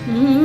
Hare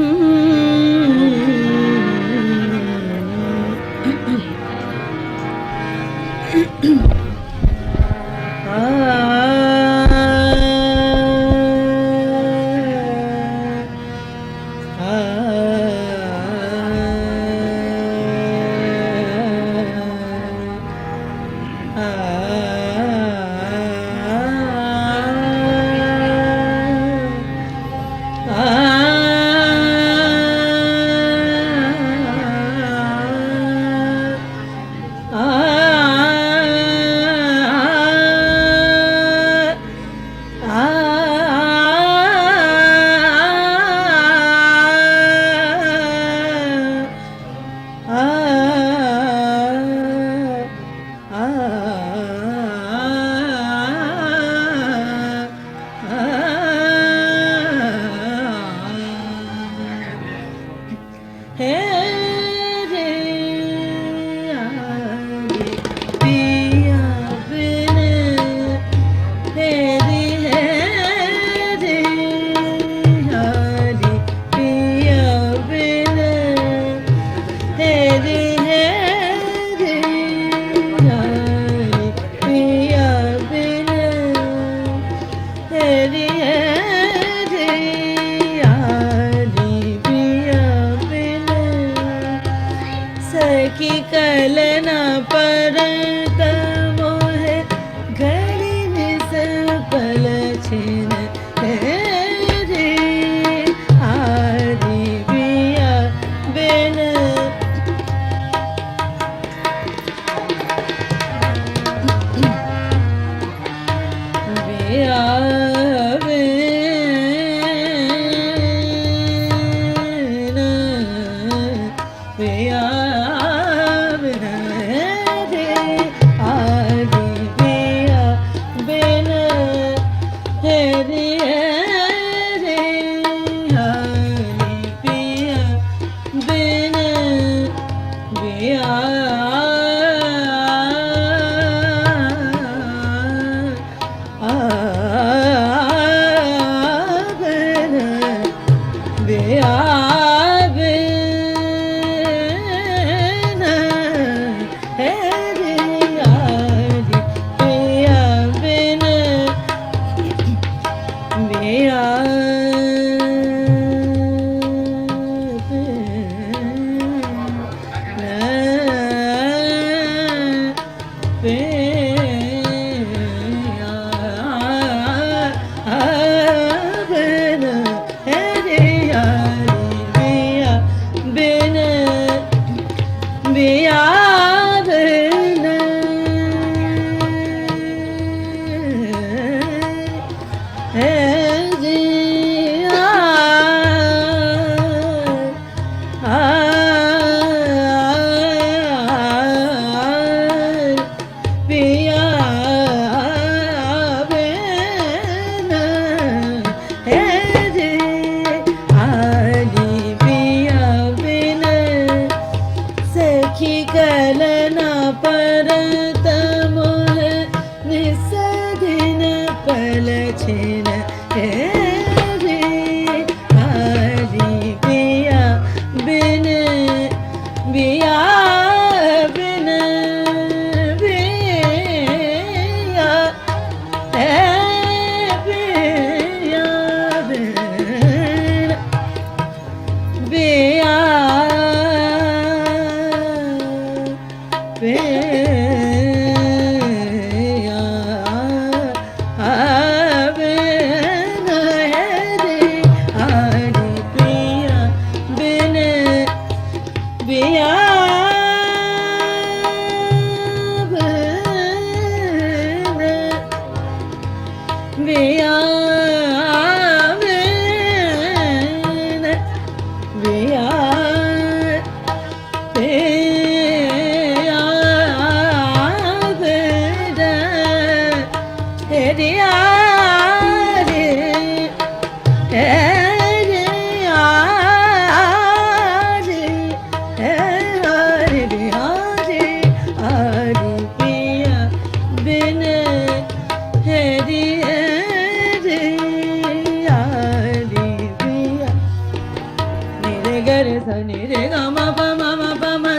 gare sa ni re ga ma pa ma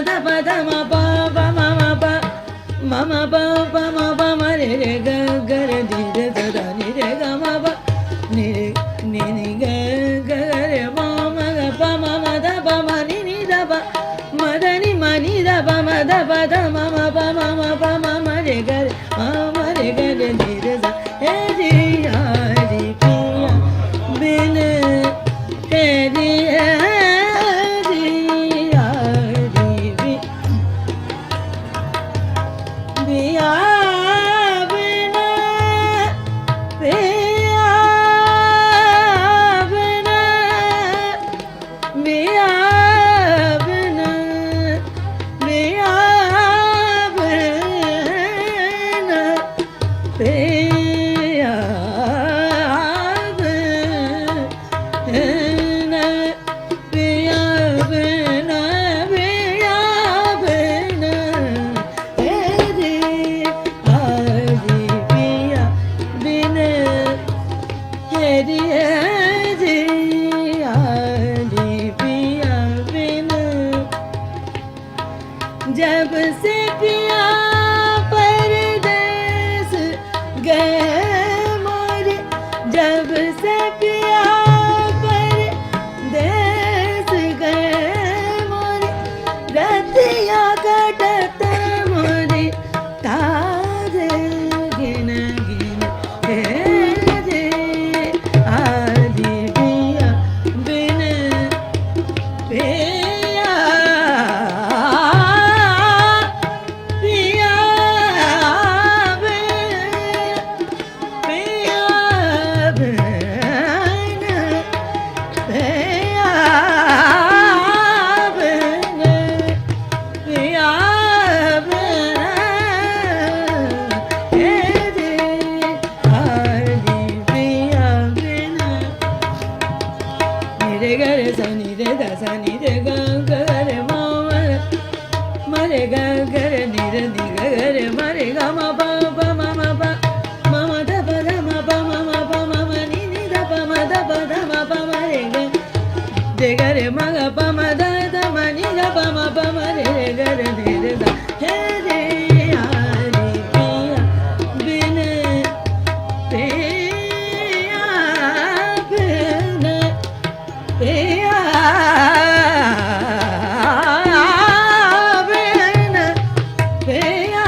da pa ma pa ma re re ga ga re di re sa da ni re ga ma pa ni re ni ga ga re ma ga pa ma da pa ma ni da pa ma da ni da pa ma da pa da ma pa ma re ga re di re sa he di ya di piya bin he di जब से पिया परदेस गए मोरे जब से पिया परदेस गए मोरे रतिया कटत मोरे तारे गिन गिन हे रे आदि पिया बिन पिया re ga re sa ni re da sa ni re ga ga re ma re ga ga re ni ga re ma re ga ma pa ma da pa da ma pa ma ni da pa ma re ga re ma ga pa ma da ma ni da pa ma re ga re ni re da he re ya ri piya bin piya bin पिया बिन पिया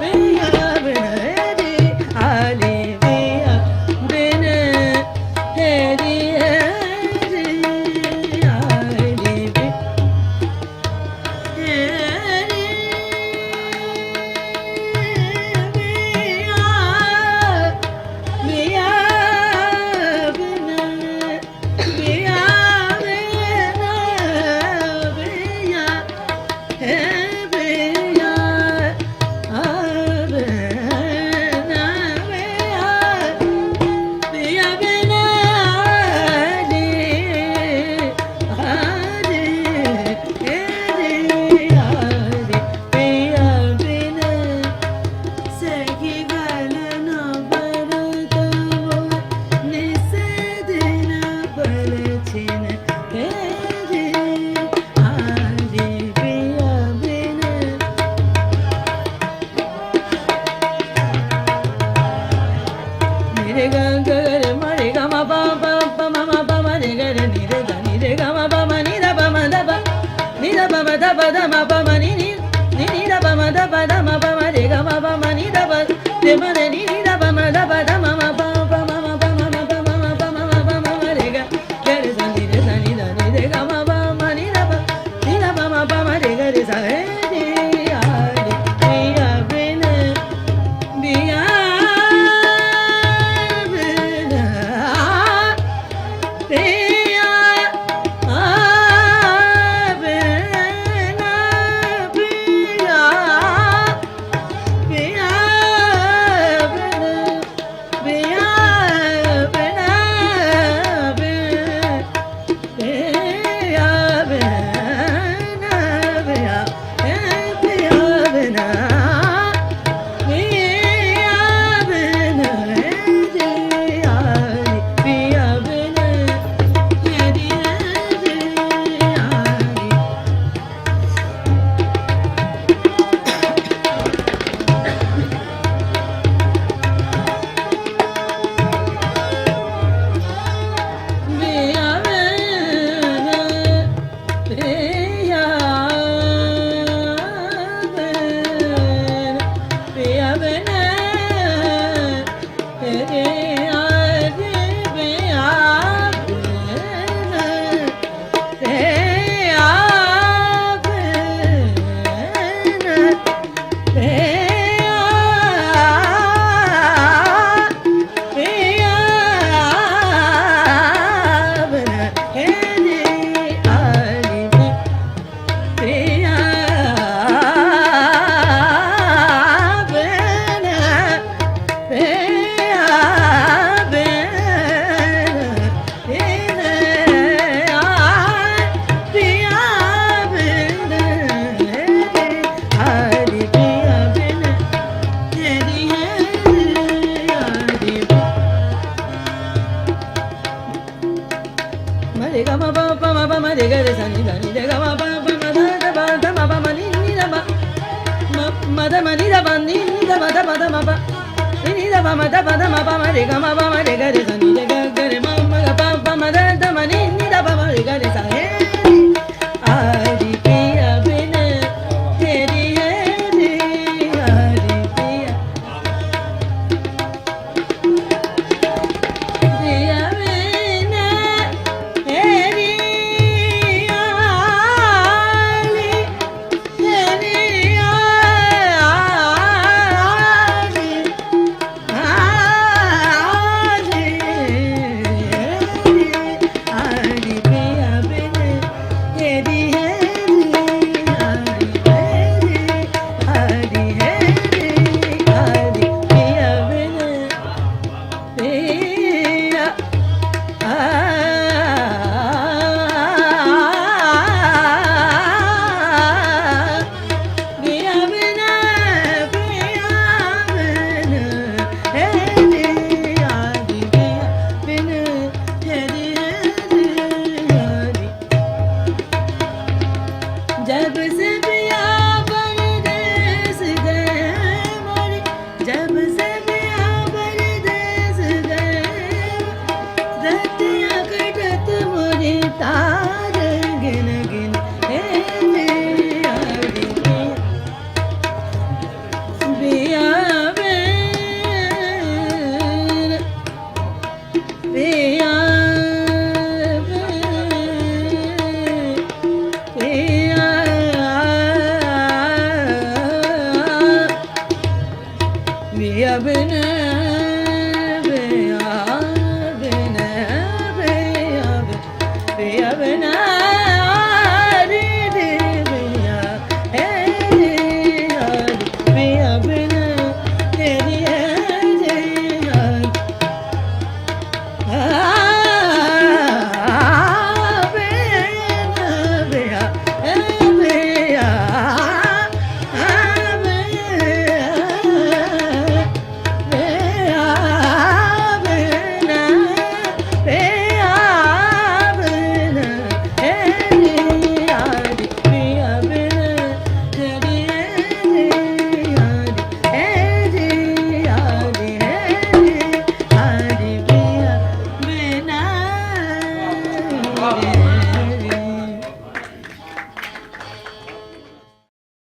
बिन रे आली पिया बिन तेरी re ga ma pa ma re ga re sa ni re ga ma pa da ma pa ma ni da ma ma da ma ni da ba ni da ba da ma pa ni da ba ma pa ma re ga re sa ni re ga re ma pa ma da ma ni da ba ma re ga re sa he Hari piya bin teri hai ri Hari piya piya bin teri hari teri hari piya bin teri जब से पिया परदेस गए मोरे जब से पिया परदेस गए रतिया कटत मोरे तार गिन गिन हे यारी पिया बेर पिया Piya bin piya bin hari piya hey piya bin teri hai